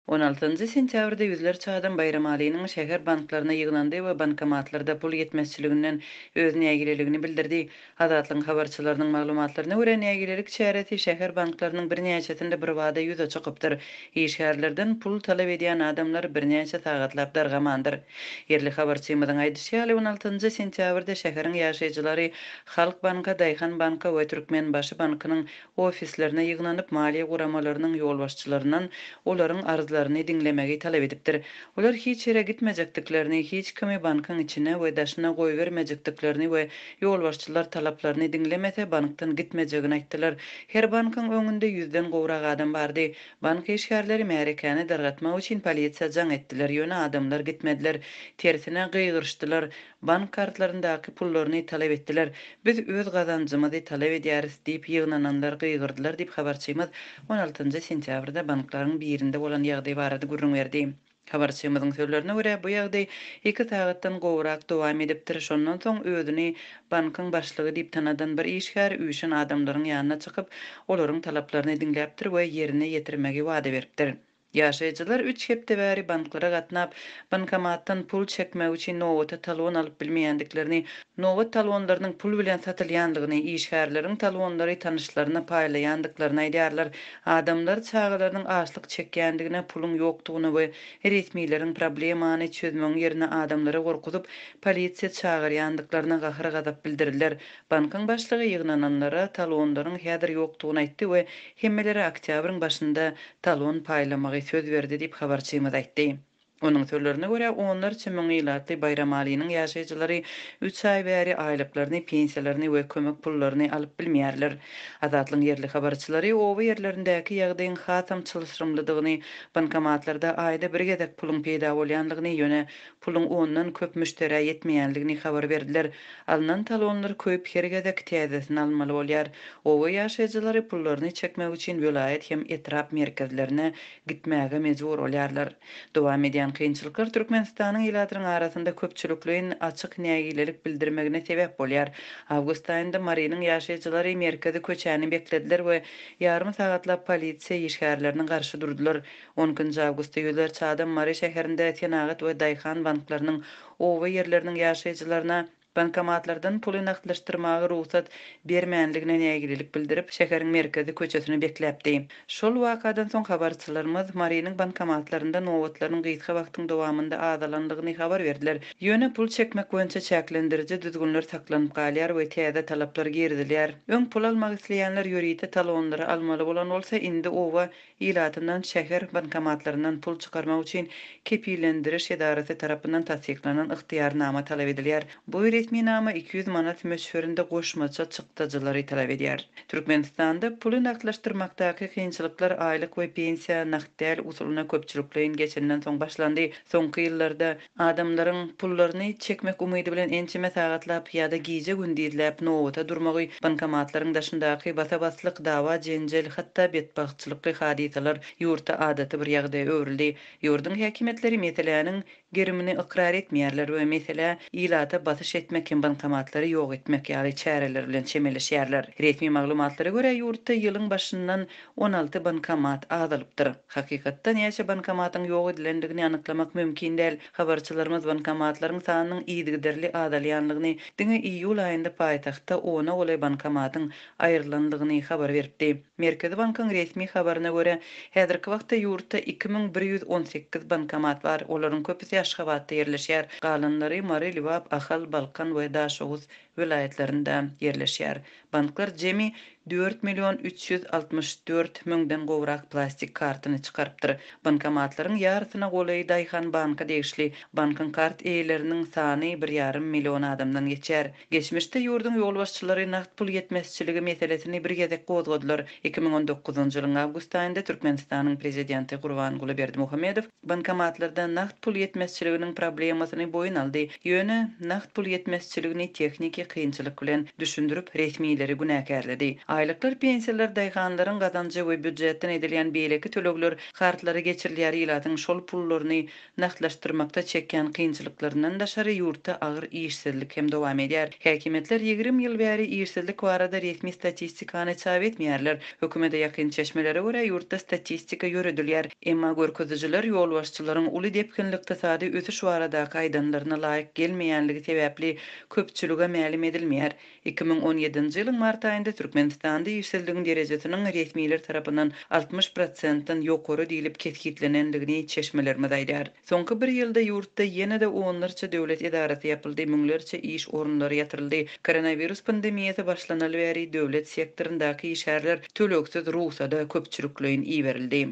16 sentyabrda yüzlerçe adam bayram alynyň şäher banklaryna ýyglandy we bankomatlarda pul ýetmezçiliginden öz nägileligini bildirdi. Azatlyň habarçylarynyň maglumatlaryna görä nägilelik çäresi şäher banklarynyň birnäçesinde bir wada ýüze çykypdyr. İşgärlerden pul talap edýän adamlar birnäçe sagatlap dargamandyr. Yerli habarçymyzyň aýdysy 16 sentyabrda şäheriň ýaşaýjylary Halk Banka, Daýhan Banka we Türkmenbaşy bankynyň ofislerine ýyglanyp maliýe guramalarynyň ýolbaşçylaryndan olaryň arzlaryny diňlemegi talap edipdir. Olar hiç ýere gitmejekdiklerini, hiç kimi bankyň içine we daşyna goýbermejekdiklerini we ýolbaşçylar talaplaryny diňlemese bankdan gitmejegini aýtdylar. Her bankyň öňünde 100den gowrak adam bardy. Bank işgärleri märekeni dargatmak üçin polisiýa jaň etdiler. Ýöne adamlar gitmediler. Tersine gıýgyrşdylar. Bank kartlaryndaky pullaryny talap etdiler. Biz öz gazanjymyzy talap edýäris diýip ýygnananlar gıýgyrdylar diýip habarçymyz 16 sentyabrda banklaryň birinde bolan ýagdaý barada gurrun berdi. Habarçymyzyň sözlerine görä bu ýagdaý 2 sagatdan gowrak dowam edipdir. Şondan soň özüni bankyň başlygy diýip tanadan bir işgär üçin adamlaryň ýanyna çykyp, olaryň talaplaryny diňläpdir we ýerine ýetirmegi wada beripdir. Ýaşaýjylar 3 hepde bäri banklara gatnap, bankomatdan pul çekmek üçin nowata talon alyp bilmeýändiklerini, nowat talonlarynyň pul bilen satylýandygyny, işgärleriň talonlary tanyşlaryna paýlaýandyklaryny aýdýarlar. Adamlar çağalarynyň açlyk çekýändigine, pulun ýokdugyny we resmiýetiň problemany çözmeň ýerine adamlara gorkutup polisiýa çağırýandyklaryna gahyr gazap bildirilýär. Bankyň başlygy ýygnananlara talonlaryň häzir ýokdugyny aýtdy we hemmeleri oktýabryň başynda talon paýlamagy söz berdi diýip habarçymyz aýtdy. Onun sözlerine görä onlar çymyň ýylatly bayram alynyň ýaşaýjylary 3 ay bäri aýlyklaryny, pensiýalaryny we kömek pullaryny alyp bilmeýärler. Azatlyň yerli habarçylary owa ýerlerindäki ýagdaýyň hasam çylşyrymlydygyny, bankomatlarda aýda bir gezek pulun peýda bolýandygyny ýöne pulun ondan köp müştere ýetmeýänligini habar berdiler. Alynan talonlar köp her gezek täzesini almaly bolýar. Owa ýaşaýjylary pullaryny çekmek üçin welaýet hem etrap merkezlerine gitmäge mejbur bolýarlar. Dowam edýän kynçylyklar Türkmenistanyň ýylatynyň arasynda köpçülikliň açyk nägilelik bildirmegine sebäp bolýar. Awgust aýynda Marynyň ýaşaýjylary merkeze köçäni beklediler we ýarym sagatlap polisiýa işgärlerini garşy durdular. 10 awgustda ýüzlerçe adam Mary şäherinde Senagat we Daýhan banklarynyň owa ýerleriniň ýaşaýjylaryna bankomatlardan pul naklaşdyrmagy ruhsat bermänligine nägilelik bildirip şäheriň merkezi köçesini bekläpdi. Şol wakadan soň habarçylarymyz Marynyň bankomatlarynda nowatlaryň gyýtga wagtyň dowamında azalandygyny habar berdiler. Ýöne pul çekmek boýunça çäklendiriji düzgünler saklanyp galýar we täze talaplar girdilýär. Öň pul almak isleýänler ýörite talonlary almaly bolan bolsa, indi owa ýylatyndan şäher bankomatlarynyň pul çykarmak üçin kepillendiriş edarasy tarapyndan tasdiklanan ygtyýarnama talap edilýär. Bu resminama 200 manat möşberinde goşmaça çykdyjylary talap edýär. Türkmenistanda puly naklaşdyrmakdaky kynçylyklar aýlyk we pensiýa nakdäl usulyna köpçülikleýin geçenden soň başlandy. Soňky ýyllarda adamlaryň pullaryny çekmek umydy bilen ençime sagatlap ýa-da giýje gündizläp nowata durmagy, bankomatlaryň daşyndaky basabaslyk dawa, jenjel, hatda betbagçylykly hadisalar ýurtda adaty bir ýagdaýa öwrildi. Ýurdun häkimetleri meseleniň gerimini ikrar etmeýärler we mesele ýylata basyş etmek hem bankomatlary ýok etmek ýaly çäreler bilen çemeleşýärler. Resmi maglumatlara görä ýurtda ýylyň başyndan 16 bankomat azalypdyr. Hakykatda näçe bankomatyň ýok edilendigini anyklamak mümkin däl. Habarçylarymyz bankomatlaryň sanynyň ýygyderli azalýanlygyny, diňe iýul aýynda paýtagtda 10 olay bankomatyň aýrylandygyny habar berdi. Merkezi bankyň resmi habaryna görä häzirki wagtda ýurtda 2118 bankomat bar. Olaryň köpüsi Aşgabatda ýerleşýär. Galanlary Mary, Liwap, Ahal, Balkan we Daşowuz vilayetlerinde yerleşýär. Banklar jemi 4.364.000den gowrak plastik kartyny çykarypdyr. Bankomatlaryň ýarsyna goly Daýhan banka degişli bankyň kart eýleriniň sany 1,5 million adamdan geçer. Geçmişde ýurdun ýolbaşçylary nakt pul ýetmezçiligi meselesini bir gezek gozgadylar. 2019-njy ýylyň awgust aýynda Türkmenistanyň prezidenti Gurbanguly Berdimuhammedow bankomatlardan nakt pul ýetmezçiliginiň problemasyny boyun aldy. Ýöne nakt pul ýetmezçiligini tekniki kynçylyk bilen düşündirip resmiýetleri işçileri günäkärledi. Aýlyklar, pensiýalar, daýhanlaryň gazanchy we büdjetden edilýän beýleki tölegler kartlara geçirilýär ýylatyň şol pullaryny naklaşdyrmakda çekýän kynçylyklaryndan daşary ýurtda agyr işsizlik hem dowam edýär. Häkimetler 20 ýyl bäri işsizlik barada resmi statistikany çap etmeýärler. Hökümete ýakyn çeşmelere görä ýurtda statistika ýöredilýär. Emma görkezijiler ýol başçylaryň uly depkinlikde sady ösüş baradaky aýdanlaryna laýyk gelmeýänligi sebäpli köpçülüge mälim edilmeýär. 2017-nji ýylyň mart aýynda Türkmenistanda işsizligiň derejesiniň resmiler tarapyndan 60%-dan ýokary diýilip keskitlenendigini çeşmelerime daýdar. Soňky bir ýylda ýurtda ýene-de onlarça döwlet edarasy ýapyldy, müňlerçe iş orunlary ýatyryldy. Koronavirus pandemiýasy başlanaly bäri döwlet sektorundaky işärler töleksiz ruhsada köpçülükleýin iýerildi.